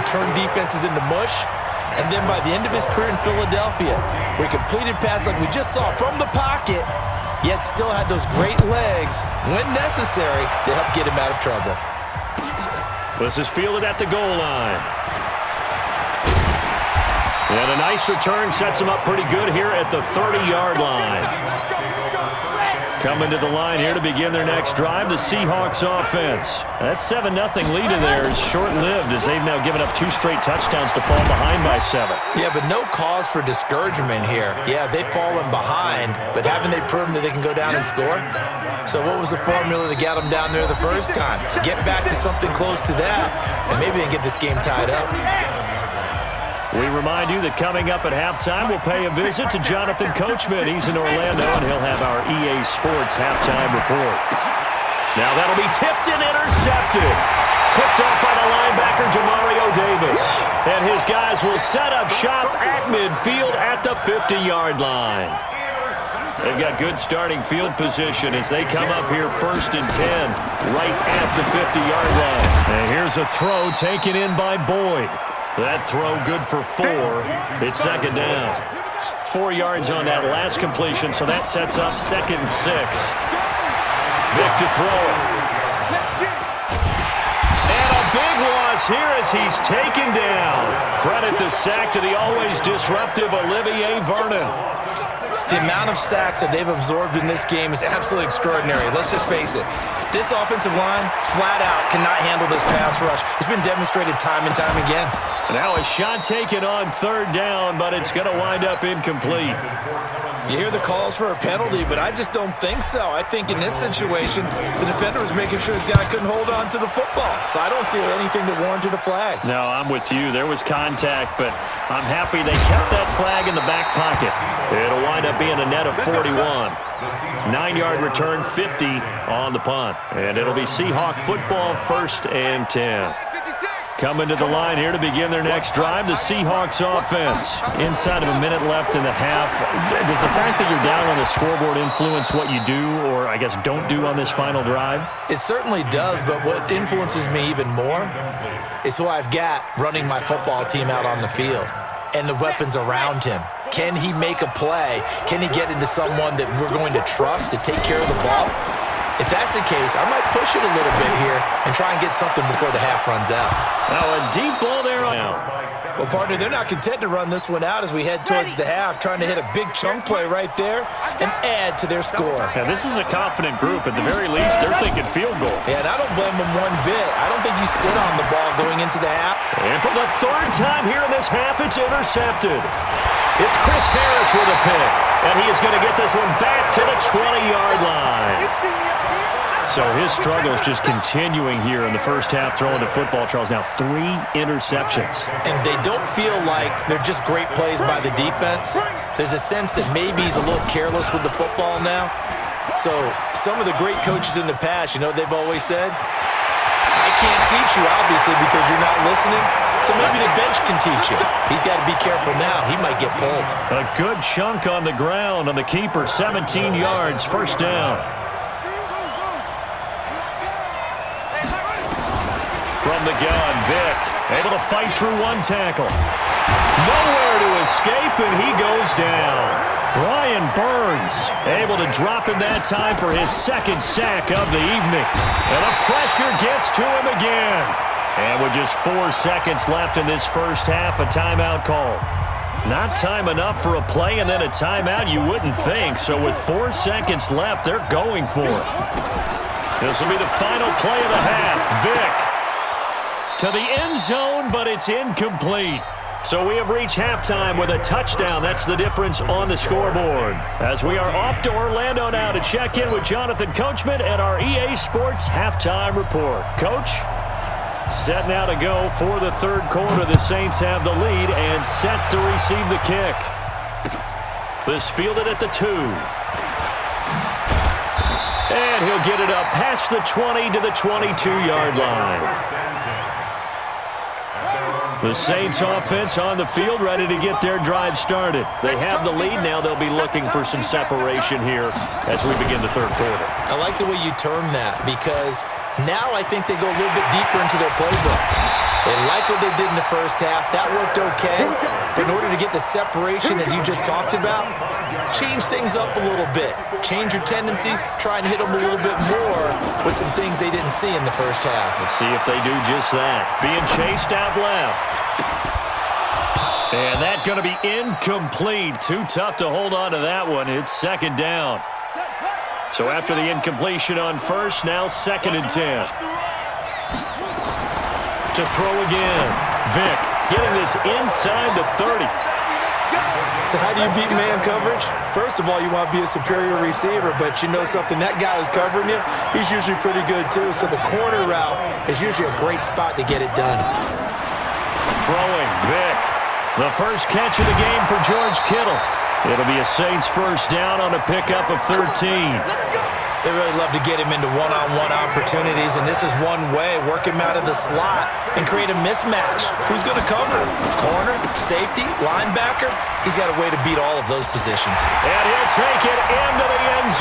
and turn defenses into mush. And then by the end of his career in Philadelphia, where he completed passes like we just saw from the pocket, yet still had those great legs, when necessary, to help get him out of trouble. This is fielded at the goal line. And a nice return sets him up pretty good here at the 30-yard line. Coming to the line here to begin their next drive, the Seahawks offense. That 7-0 lead of theirs is short-lived as they've now given up 2 straight touchdowns to fall behind by 7. Yeah, but no cause for discouragement here. Yeah, they've fallen behind, but haven't they proven that they can go down and score? So what was the formula to get them down there the first time? Get back to something close to that, and maybe they can get this game tied up. We remind you that coming up at halftime, we'll pay a visit to Jonathan Coachman. He's in Orlando, and he'll have our EA Sports halftime report. Now that'll be tipped and intercepted. Picked off by the linebacker, Demario Davis. And his guys will set up shop at midfield at the 50-yard line. They've got good starting field position as they come up here 1st and 10, right at the 50-yard line. And here's a throw taken in by Boyd. That throw good for 4. It's 2nd down. 4 yards on that last completion, so that sets up 2nd and 6. Vic to throw it. And a big loss here as he's taken down. Credit the sack to the always disruptive Olivier Vernon. The amount of sacks that they've absorbed in this game is absolutely extraordinary. Let's just face it. This offensive line, flat out, cannot handle this pass rush. It's been demonstrated time and time again. Now a shot taken on 3rd down, but it's going to wind up incomplete. You hear the calls for a penalty, but I just don't think so. I think in this situation, the defender was making sure his guy couldn't hold on to the football. So I don't see anything that warranted a flag. No, I'm with you. There was contact, but I'm happy they kept that flag in the back pocket. It'll wind up being a net of 41. 9-yard return, 50 on the punt. And it'll be Seahawk football, 1st and 10. Coming to the line here to begin their next drive, the Seahawks offense. Inside of a minute left in the half, does the fact that you're down on the scoreboard influence what you do or, I guess, don't do on this final drive? It certainly does, but what influences me even more is who I've got running my football team out on the field and the weapons around him. Can he make a play? Can he get into someone that we're going to trust to take care of the ball? If that's the case, I might push it a little bit here and try and get something before the half runs out. Now a deep ball there. Well, partner, they're not content to run this one out as we head towards the half, trying to hit a big chunk play right there and add to their score. Yeah, this is a confident group. At the very least, they're thinking field goal. Yeah, and I don't blame them one bit. I don't think you sit on the ball going into the half. And for the 3rd time here in this half, it's intercepted. It's Chris Harris with a pick, and he is going to get this one back to the 20-yard line. So his struggles just continuing here in the first half throwing the football, Charles. Now 3 interceptions. And they don't feel like they're just great plays by the defense. There's a sense that maybe he's a little careless with the football now. So some of the great coaches in the past, you know, they've always said, I can't teach you, obviously, because you're not listening. So maybe the bench can teach you. He's got to be careful now. He might get pulled. A good chunk on the ground on the keeper. 17 yards, 1st down. From the gun, Vic able to fight through 1 tackle. Nowhere to escape, and he goes down. Brian Burns able to drop in that time for his 2nd sack of the evening. And the pressure gets to him again. And with just 4 seconds left in this first half, a timeout call. Not time enough for a play and then a timeout, you wouldn't think. So with 4 seconds left, they're going for it. This will be the final play of the half. Vic to the end zone, but it's incomplete. So we have reached halftime with a touchdown. That's the difference on the scoreboard. As we are off to Orlando now to check in with Jonathan Coachman and our EA Sports halftime report. Coach, set now to go for the 3rd quarter. The Saints have the lead and set to receive the kick. This fielded at the 2. And he'll get it up past the 20 to the 22-yard line. The Saints offense on the field ready to get their drive started. They have the lead. Now they'll be looking for some separation here as we begin the 3rd quarter. I like the way you term that because now I think they go a little bit deeper into their playbook. They like what they did in the first half. That worked okay. But in order to get the separation that you just talked about, change things up a little bit. Change your tendencies. Try and hit them a little bit more with some things they didn't see in the first half. Let's see if they do just that. Being chased out left. And that's going to be incomplete. Too tough to hold on to that one. It's second down. So after the incompletion on first, now 2nd and 10. To throw again. Vick getting this inside the 30. So how do you beat man coverage? First of all, you want to be a superior receiver, but you know something, that guy who's covering you, he's usually pretty good too. So the corner route is usually a great spot to get it done. Throwing, Vick. The first catch of the game for George Kittle. It'll be a Saints first down on a pickup of 13. They really love to get him into one-on-one opportunities, and this is one way, work him out of the slot and create a mismatch. Who's going to cover him? Corner, safety, linebacker? He's got a way to beat all of those positions. And he'll take it into the end zone.